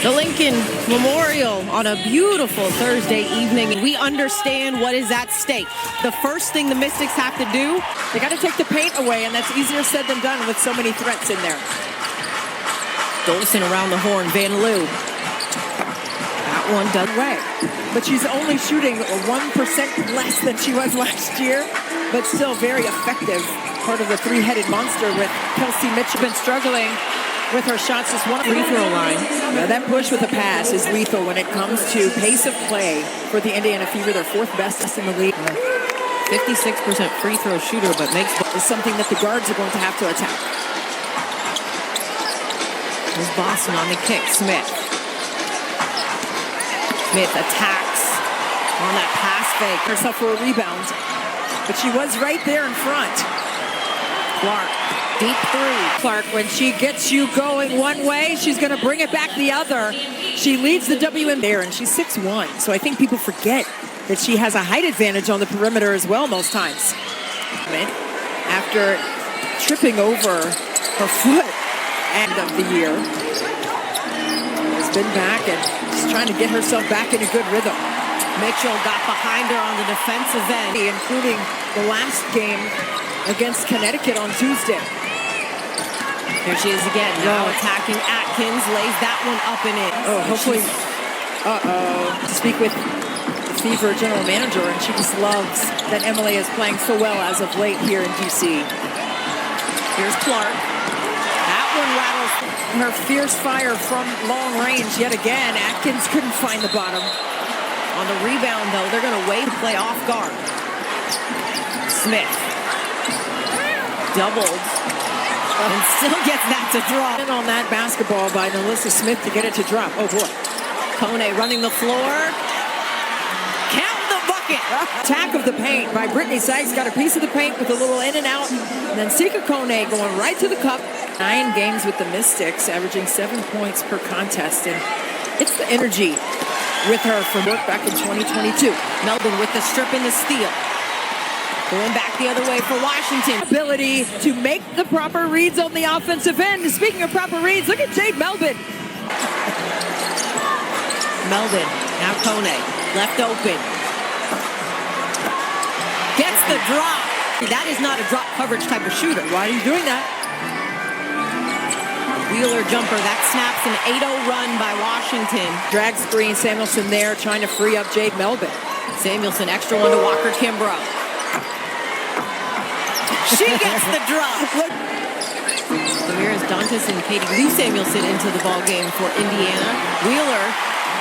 The Lincoln Memorial on a beautiful Thursday evening. We understand what is at stake. The first thing the Mystics have to do, they got to take the paint away, and that's easier said than done with so many threats in there. Dolson around the horn, Van Loo. That one done away. But she's only shooting 1% less than she was last year, but still very effective. Part of the three-headed monster with Kelsey Mitchell. Been struggling with her shots, just one free throw line. Now that push with a pass is lethal when it comes to pace of play for the Indiana Fever. They're fourth best in the league. 56% free throw shooter, but makes is something that the guards are going to have to attack. There's Boston on the kick. Smith attacks on that pass fake. Herself for a rebound, but she was right there in front. Clark, deep three. Clark, when she gets you going one way, she's going to bring it back the other. She leads the WNBA there, and she's 6'1", so I think people forget that she has a height advantage on the perimeter as well most times. After tripping over her foot end of the year, has been back and she's trying to get herself back in a good rhythm. Mitchell got behind her on the defensive end, including the last game against Connecticut on Tuesday. Here she is again, now attacking Atkins, lays that one up and in. Oh, hopefully, to speak with the Fever general manager, and she just loves that MLA is playing so well as of late here in DC. Here's Clark. That one rattles her fierce fire from long range yet again. Atkins couldn't find the bottom. On the rebound, though, they're going to wait to play off guard. Smith. Doubled. And still gets that to drop. And on that basketball by Melissa Smith to get it to drop. Oh, boy. Kone running the floor. Count the bucket. Attack of the paint by Brittany Sykes. Got a piece of the paint with a little in and out. And then Sika Kone going right to the cup. 9 games with the Mystics, averaging 7 points per contest. And it's the energy with her from work back in 2022. Melbourne with the strip and the steal. Going back the other way for Washington. Ability to make the proper reads on the offensive end. Speaking of proper reads, look at Jade Melbourne. Melbourne, now Kone, left open. Gets the drop. That is not a drop coverage type of shooter. Why are you doing that? Wheeler jumper, that snaps an 8-0 run by Washington. Drag screen, Samuelson there trying to free up Jade Melbourne. Samuelson, extra one to Walker Kimbrough. She gets the drop. Damaris Dantas and Katie Lee Samuelson into the ball game for Indiana. Wheeler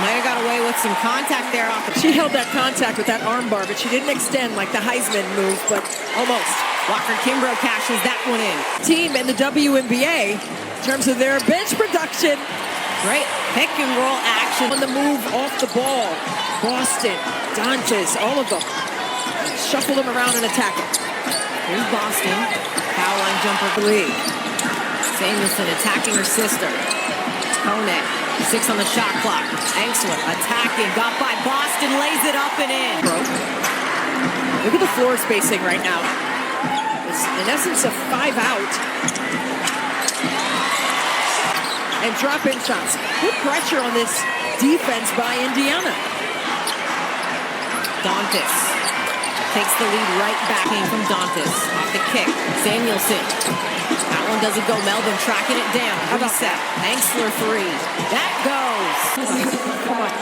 might have got away with some contact there. She held that contact with that arm bar, but she didn't extend like the Heisman move, but almost. Walker Kimbrough cashes that one in. Team in the WNBA in terms of their bench production. Great pick and roll action. On the move off the ball. Boston, Dantas, all of them. Shuffle them around and attack it. Here's Boston. Foul line jumper for the league. Samuelson attacking her sister. Kone, 6 on the shot clock. Angsler attacking. Got by Boston, lays it up and in. Look at the floor spacing right now. It's in essence a 5-out. And drop-in shots. Good pressure on this defense by Indiana. Dantas takes the lead right back in from Dantas. Off the kick. Samuelson. That one doesn't go. Melbourne tracking it down. Reset. Angsler 3. That goes. Come on.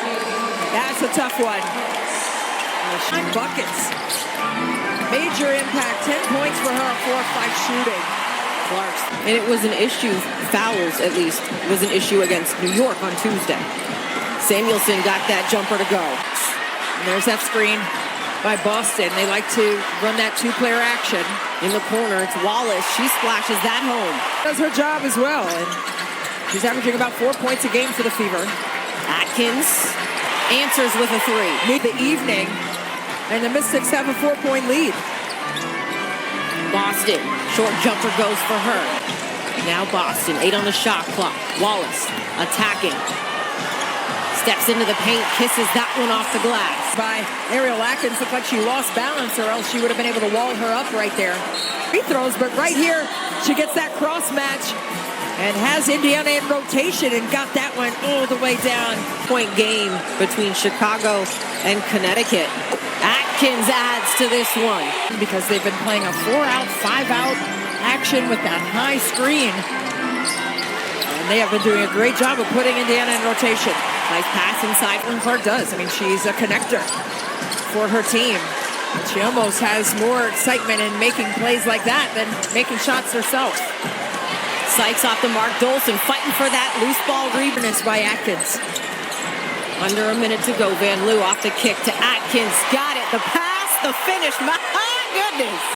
That's a tough one. 9 buckets. Major impact. 10 points for her. 4-5 shooting. Clark's. And it was an issue, fouls at least, was an issue against New York on Tuesday. Samuelson got that jumper to go. And there's that screen by Boston. They like to run that 2-player action. In the corner, it's Wallace. She splashes that home. Does her job as well. And she's averaging about 4 points a game for the Fever. Atkins answers with a 3. Mid the evening, and the Mystics have a 4-point lead. Boston, short jumper goes for her. Now Boston, 8 on the shot clock. Wallace attacking. Steps into the paint, kisses that one off the glass. By Ariel Atkins, looked like she lost balance, or else she would have been able to wall her up right there. Free throws, but right here, she gets that cross match and has Indiana in rotation and got that one all the way down. Point game between Chicago and Connecticut. Atkins adds to this one. Because they've been playing a 4-out, 5-out action with that high screen. And they have been doing a great job of putting Indiana in rotation. Nice pass inside. Clark does. I mean, she's a connector for her team. And she almost has more excitement in making plays like that than making shots herself. Sykes off the mark. Dolson fighting for that loose ball rebound by Atkins. Under a minute to go. Van Loo off the kick to Atkins. Got it. The pass, the finish. My goodness.